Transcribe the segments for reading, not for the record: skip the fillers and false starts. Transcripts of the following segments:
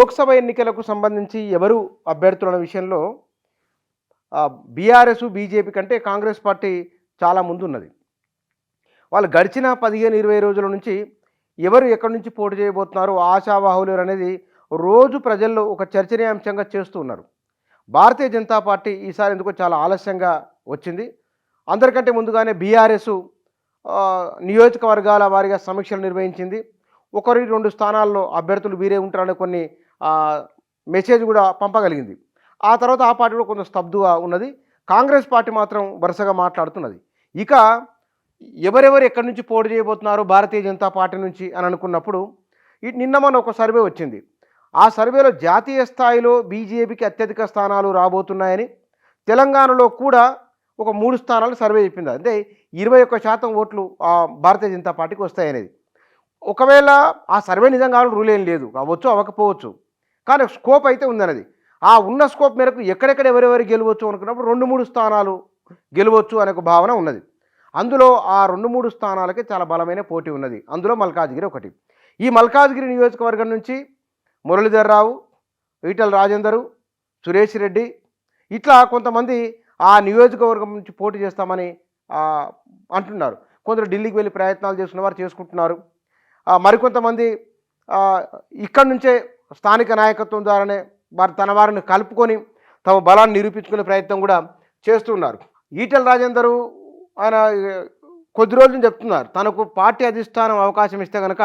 లోక్సభ ఎన్నికలకు సంబంధించి ఎవరు అభ్యర్థులన్న విషయంలో బీఆర్ఎస్, బీజేపీ కంటే కాంగ్రెస్ పార్టీ చాలా ముందున్నది. వాళ్ళు గడిచిన 15, 20 రోజుల నుంచి ఎవరు ఎక్కడి నుంచి పోటీ చేయబోతున్నారు, ఆశావాహులు అనేది రోజు ప్రజల్లో ఒక చర్చనీయాంశంగా చేస్తూ ఉన్నారు. భారతీయ జనతా పార్టీ ఈసారి ఎందుకో చాలా ఆలస్యంగా వచ్చింది. అందరికంటే ముందుగానే బీఆర్ఎస్ నియోజకవర్గాల వారీగా సమీక్షలు నిర్వహించింది. 1-2 స్థానాల్లో అభ్యర్థులు వీరే ఉంటారనే కొన్ని మెసేజ్ కూడా పంపగలిగింది. ఆ తర్వాత ఆ పార్టీ కూడా కొంత స్తబ్దుగా ఉన్నది. కాంగ్రెస్ పార్టీ మాత్రం వరుసగా మాట్లాడుతున్నది. ఇక ఎవరెవరు ఎక్కడి నుంచి పోటీ చేయబోతున్నారు భారతీయ జనతా పార్టీ నుంచి అని అనుకున్నప్పుడు నిన్న మన ఒక సర్వే వచ్చింది. ఆ సర్వేలో జాతీయ స్థాయిలో బీజేపీకి అత్యధిక స్థానాలు రాబోతున్నాయని, తెలంగాణలో కూడా ఒక 3 స్థానాలు సర్వే చెప్పింది. అంటే 21% ఓట్లు భారతీయ జనతా పార్టీకి వస్తాయనేది. ఒకవేళ ఆ సర్వే నిజంగా రూల్ ఏం లేదు, అవ్వచ్చు అవ్వకపోవచ్చు, కానీ స్కోప్ అయితే ఉందన్నది. ఆ ఉన్న స్కోప్ మేరకు ఎక్కడెక్కడ ఎవరెవరు గెలవచ్చు అనుకున్నప్పుడు 2-3 స్థానాలు గెలవచ్చు అనే ఒక భావన ఉన్నది. అందులో ఆ 2-3 స్థానాలకి చాలా బలమైన పోటీ ఉన్నది. అందులో మల్కాజ్గిరి ఒకటి. ఈ మల్కాజ్గిరి నియోజకవర్గం నుంచి మురళీధర్ రావు, ఈటల రాజేందరు, సురేష్ రెడ్డి ఇట్లా కొంతమంది ఆ నియోజకవర్గం నుంచి పోటీ చేస్తామని అంటున్నారు. కొందరు ఢిల్లీకి వెళ్ళి ప్రయత్నాలు చేస్తున్న వారు చేసుకుంటున్నారు. మరికొంతమంది ఇక్కడి నుంచే స్థానిక నాయకత్వం ద్వారానే తన వారిని కలుపుకొని తమ బలాన్ని నిరూపించుకునే ప్రయత్నం కూడా చేస్తున్నారు. ఈటల రాజేందరు ఆయన కొద్ది రోజులు చెప్తున్నారు, తనకు పార్టీ అధిష్టానం అవకాశం ఇస్తే కనుక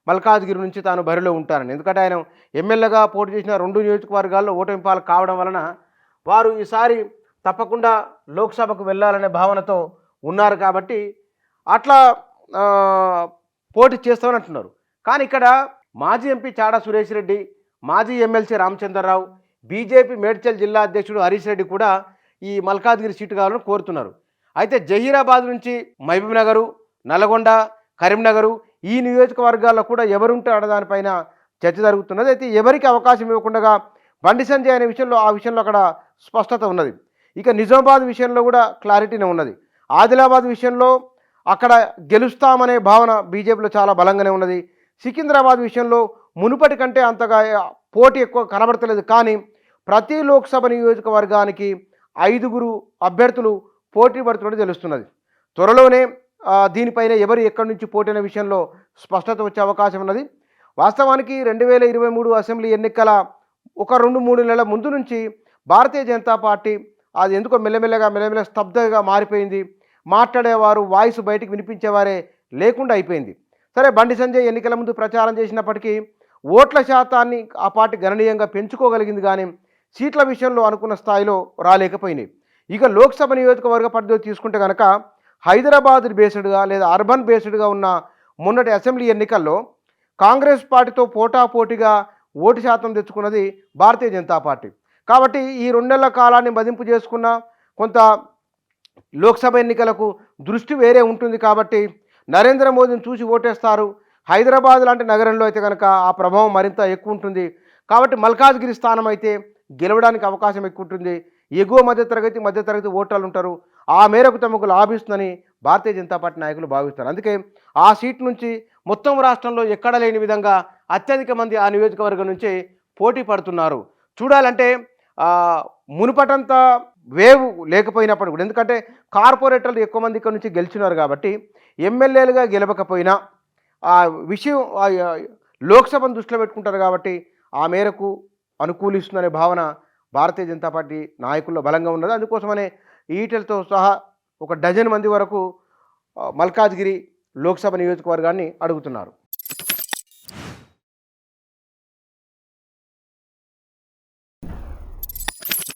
మల్కాజ్గిరి నుంచి తాను బరిలో ఉంటానని. ఎందుకంటే ఆయన ఎమ్మెల్యేగా పోటీ చేసిన 2 నియోజకవర్గాల్లో ఓటమి పాలు కావడం వలన వారు ఈసారి తప్పకుండా లోక్సభకు వెళ్ళాలనే భావనతో ఉన్నారు. కాబట్టి అట్లా పోటీ చేస్తామని అంటున్నారు. కానీ ఇక్కడ మాజీ ఎంపీ చాడా సురేష్ రెడ్డి, మాజీ ఎమ్మెల్సీ రామచంద్రరావు, బీజేపీ మేడ్చల్ జిల్లా అధ్యక్షుడు హరీష్ రెడ్డి కూడా ఈ మల్కాజ్గిరి సీటు కావాలని కోరుతున్నారు. అయితే జహీరాబాద్ నుంచి మహబూబ్ నగరు, నల్గొండ, కరీంనగరు ఈ నియోజకవర్గాల్లో కూడా ఎవరుంటారో దానిపైన చర్చ జరుగుతున్నది. అయితే ఎవరికి అవకాశం ఇవ్వకుండా బండి సంజయ్ అనే విషయంలో అక్కడ స్పష్టత ఉన్నది. ఇక నిజామాబాద్ విషయంలో కూడా క్లారిటీనే ఉన్నది. ఆదిలాబాద్ విషయంలో అక్కడ గెలుస్తామనే భావన బీజేపీలో చాలా బలంగానే ఉన్నది. సికింద్రాబాద్ విషయంలో మునుపటి కంటే అంతగా పోటీ ఎక్కువ కనబడతలేదు. కానీ ప్రతి లోక్సభ నియోజకవర్గానికి 5 అభ్యర్థులు పోటీ పడుతున్నట్టు తెలుస్తున్నది. త్వరలోనే దీనిపైన ఎవరు ఎక్కడి నుంచి పోటీ అనే విషయంలో స్పష్టత వచ్చే అవకాశం ఉన్నది. వాస్తవానికి 2023 అసెంబ్లీ ఎన్నికల 1-2-3 నెలల ముందు నుంచి భారతీయ జనతా పార్టీ అది ఎందుకో మెల్లమెల్లగా స్తబ్దగా మారిపోయింది. మాట్లాడేవారు వాయిస్ బయటికి వినిపించేవారే లేకుండా అయిపోయింది. సరే, బండి సంజయ్ ఎన్నికల ముందు ప్రచారం చేసినప్పటికీ ఓట్ల శాతాన్ని ఆ పార్టీ గణనీయంగా పెంచుకోగలిగింది. కానీ సీట్ల విషయంలో అనుకున్న స్థాయిలో రాలేకపోయినాయి. ఇక లోక్సభ నియోజకవర్గ పరిధిలో తీసుకుంటే కనుక హైదరాబాద్ బేస్డ్గా లేదా అర్బన్ బేస్డ్గా ఉన్న మొన్నటి అసెంబ్లీ ఎన్నికల్లో కాంగ్రెస్ పార్టీతో పోటాపోటీగా ఓటు శాతం తెచ్చుకున్నది భారతీయ జనతా పార్టీ. కాబట్టి ఈ 2 నెలల కాలాన్ని మదింపు చేసుకున్న కొంత లోక్సభ ఎన్నికలకు దృష్టి వేరే ఉంటుంది. కాబట్టి నరేంద్ర మోదీని చూసి ఓటేస్తారు. హైదరాబాద్ లాంటి నగరంలో అయితే కనుక ఆ ప్రభావం మరింత ఎక్కువ ఉంటుంది. కాబట్టి మల్కాజ్గిరి స్థానం అయితే గెలవడానికి అవకాశం ఎక్కువ ఉంటుంది. ఎగువ మధ్యతరగతి ఓటర్లు ఉంటారు. ఆ మేరకు తమకు లాభిస్తుందని భారతీయ జనతా పార్టీ నాయకులు భావిస్తారు. అందుకే ఆ సీట్ నుంచి మొత్తం రాష్ట్రంలో ఎక్కడ లేని విధంగా అత్యధిక మంది ఆ నియోజకవర్గం నుంచే పోటీ పడుతున్నారు. చూడాలంటే మునుపటంత వేవ్ లేకపోయినప్పుడు కూడా, ఎందుకంటే కార్పొరేటర్లు ఎక్కువ మంది ఇక్కడ నుంచి గెలిచినారు కాబట్టి ఎమ్మెల్యేలుగా గెలవకపోయినా ఆ విషయం లోక్సభను దృష్టిలో పెట్టుకుంటారు. కాబట్టి ఆ మేరకు అనుకూలిస్తుందనే భావన భారతీయ జనతా పార్టీ నాయకుల్లో బలంగా ఉన్నది. అందుకోసమనే ఈటెలతో సహా ఒక 12 మంది వరకు మల్కాజ్గిరి లోక్సభ నియోజకవర్గాన్ని అడుగుతున్నారు.